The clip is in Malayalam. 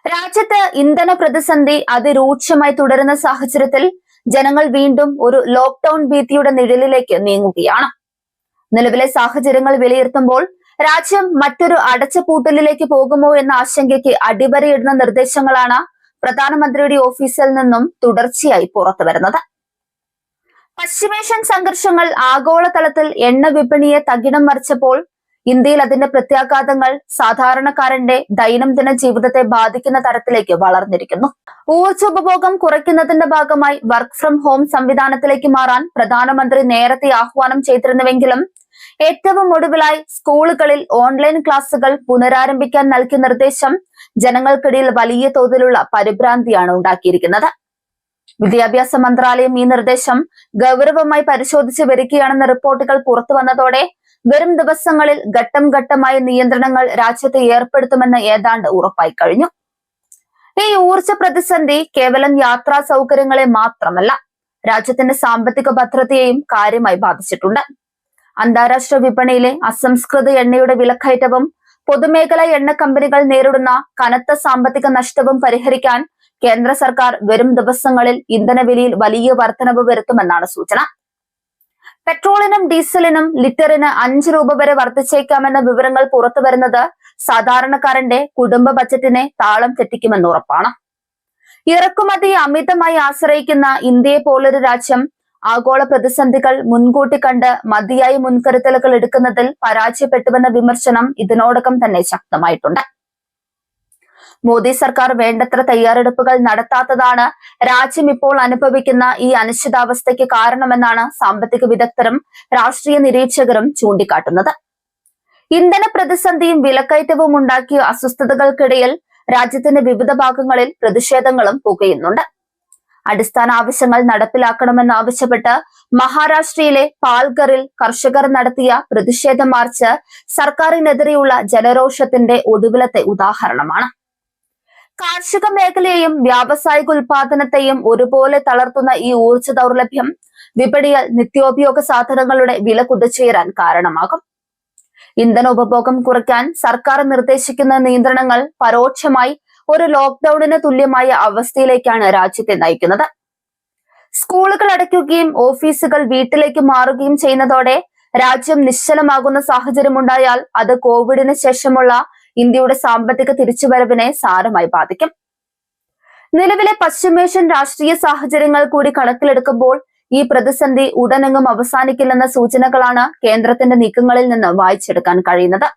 രാജ്യത്ത് ഇന്ധന പ്രതിസന്ധി അതിരൂക്ഷമായി തുടരുന്ന സാഹചര്യത്തിൽ ജനങ്ങൾ വീണ്ടും ഒരു ലോക്ക്ഡൌൺ ഭീതിയുടെ നിഴലിലേക്ക് നീങ്ങുകയാണ്. നിലവിലെ സാഹചര്യങ്ങൾ വിലയിരുത്തുമ്പോൾ രാജ്യം മറ്റൊരു അടച്ചുപൂട്ടലിലേക്ക് പോകുമോ എന്ന ആശങ്കയ്ക്ക് അടിവരയിടുന്ന നിർദ്ദേശങ്ങളാണ് പ്രധാനമന്ത്രിയുടെ ഓഫീസിൽ നിന്നും തുടർച്ചയായി പുറത്തുവരുന്നത്. പശ്ചിമേഷ്യൻ സംഘർഷങ്ങൾ ആഗോളതലത്തിൽ എണ്ണ വിപണിയെ തകിടം മറിച്ചപ്പോൾ ഇന്ത്യയിൽ അതിന്റെ പ്രത്യാഘാതങ്ങൾ സാധാരണക്കാരന്റെ ദൈനംദിന ജീവിതത്തെ ബാധിക്കുന്ന തരത്തിലേക്ക് വളർന്നിരിക്കുന്നു. ഊർജ്ജോപഭോഗം കുറയ്ക്കുന്നതിന്റെ ഭാഗമായി വർക്ക് ഫ്രം ഹോം സംവിധാനത്തിലേക്ക് മാറാൻ പ്രധാനമന്ത്രി നേരത്തെ ആഹ്വാനം ചെയ്തിരുന്നുവെങ്കിലും ഏറ്റവും ഒടുവിലായി സ്കൂളുകളിൽ ഓൺലൈൻ ക്ലാസുകൾ പുനരാരംഭിക്കാൻ നൽകിയ നിർദ്ദേശം ജനങ്ങൾക്കിടയിൽ വലിയ തോതിലുള്ള പരിഭ്രാന്തിയാണ് ഉണ്ടാക്കിയിരിക്കുന്നത്. വിദ്യാഭ്യാസ മന്ത്രാലയം ഈ നിർദ്ദേശം ഗൗരവമായി പരിശോധിച്ച് വരികയാണെന്ന റിപ്പോർട്ടുകൾ പുറത്തുവന്നതോടെ വരും ദിവസങ്ങളിൽ ഘട്ടം ഘട്ടമായ നിയന്ത്രണങ്ങൾ രാജ്യത്ത് ഏർപ്പെടുത്തുമെന്ന് ഏതാണ്ട് ഉറപ്പായി കഴിഞ്ഞു. ഈ ഊർജ്ജ പ്രതിസന്ധി കേവലം യാത്രാ സൗകര്യങ്ങളെ മാത്രമല്ല, രാജ്യത്തിന്റെ സാമ്പത്തിക ഭദ്രതയെയും കാര്യമായി ബാധിച്ചിട്ടുണ്ട്. അന്താരാഷ്ട്ര വിപണിയിലെ അസംസ്കൃത എണ്ണയുടെ വിലക്കയറ്റവും പൊതുമേഖലാ എണ്ണ കമ്പനികൾ നേരിടുന്ന കനത്ത സാമ്പത്തിക നഷ്ടവും പരിഹരിക്കാൻ കേന്ദ്ര സർക്കാർ വരും ദിവസങ്ങളിൽ ഇന്ധനവിലയിൽ വലിയ വർധനവ് വരുത്തുമെന്നാണ് സൂചന. പെട്രോളിനും ഡീസലിനും ലിറ്ററിന് 5 രൂപ വരെ വർദ്ധിച്ചേക്കാമെന്ന വിവരങ്ങൾ പുറത്തുവരുന്നത് സാധാരണക്കാരന്റെ കുടുംബ ബജറ്റിനെ താളം തെറ്റിക്കുമെന്ന് ഉറപ്പാണ്. ഇറക്കുമതിയെ അമിതമായി ആശ്രയിക്കുന്ന ഇന്ത്യയെ പോലൊരു രാജ്യം ആഗോള പ്രതിസന്ധികൾ മുൻകൂട്ടി കണ്ട് മതിയായ മുൻകരുതലുകൾ എടുക്കുന്നതിൽ പരാജയപ്പെട്ടുവെന്ന വിമർശനം ഇതിനോടകം തന്നെ ശക്തമായിട്ടുണ്ട്. മോദി സർക്കാർ വേണ്ടത്ര തയ്യാറെടുപ്പുകൾ നടത്താത്തതാണ് രാജ്യം ഇപ്പോൾ അനുഭവിക്കുന്ന ഈ അനിശ്ചിതാവസ്ഥയ്ക്ക് കാരണമെന്നാണ് സാമ്പത്തിക വിദഗ്ധരും രാഷ്ട്രീയ നിരീക്ഷകരും ചൂണ്ടിക്കാട്ടുന്നത്. ഇന്ധന പ്രതിസന്ധിയും വിലക്കയറ്റവും ഉണ്ടാക്കിയ അസ്വസ്ഥതകൾക്കിടയിൽ രാജ്യത്തിന്റെ വിവിധ ഭാഗങ്ങളിൽ പ്രതിഷേധങ്ങളും പുകയുന്നുണ്ട്. അടിസ്ഥാന ആവശ്യങ്ങൾ നടപ്പിലാക്കണമെന്നാവശ്യപ്പെട്ട് മഹാരാഷ്ട്രയിലെ പാൽഗറിൽ കർഷകർ നടത്തിയ പ്രതിഷേധ മാർച്ച് സർക്കാരിനെതിരെയുള്ള ജനരോഷത്തിന്റെ ഒടുവിലത്തെ ഉദാഹരണമാണ്. കാർഷിക മേഖലയെയും വ്യാവസായിക ഉൽപാദനത്തെയും ഒരുപോലെ തളർത്തുന്ന ഈ ഊർജ്ജ ദൗർലഭ്യം വിപണിയിൽ നിത്യോപയോഗ സാധനങ്ങളുടെ വില കുതിച്ചുയരാൻ കാരണമാകും. ഇന്ധന ഉപഭോഗം കുറയ്ക്കാൻ സർക്കാർ നിർദ്ദേശിക്കുന്ന നിയന്ത്രണങ്ങൾ പരോക്ഷമായി ഒരു ലോക്ക്ഡൌണിന് തുല്യമായ അവസ്ഥയിലേക്കാണ് രാജ്യത്തെ നയിക്കുന്നത്. സ്കൂളുകൾ അടയ്ക്കുകയും ഓഫീസുകൾ വീട്ടിലേക്ക് മാറുകയും ചെയ്യുന്നതോടെ രാജ്യം നിശ്ചലമാകുന്ന സാഹചര്യമുണ്ടായാൽ അത് കോവിഡിന് ശേഷമുള്ള ഇന്ത്യയുടെ സാമ്പത്തിക തിരിച്ചുവരവിനെ സാരമായി ബാധിക്കും. നിലവിലെ പശ്ചിമേഷ്യൻ രാഷ്ട്രീയ സാഹചര്യങ്ങൾ കൂടി കണക്കിലെടുക്കുമ്പോൾ ഈ പ്രതിസന്ധി ഉടനെങ്ങും അവസാനിക്കില്ലെന്ന സൂചനകളാണ് കേന്ദ്രത്തിന്റെ നീക്കങ്ങളിൽ നിന്ന് വായിച്ചെടുക്കാൻ കഴിയുന്നത്.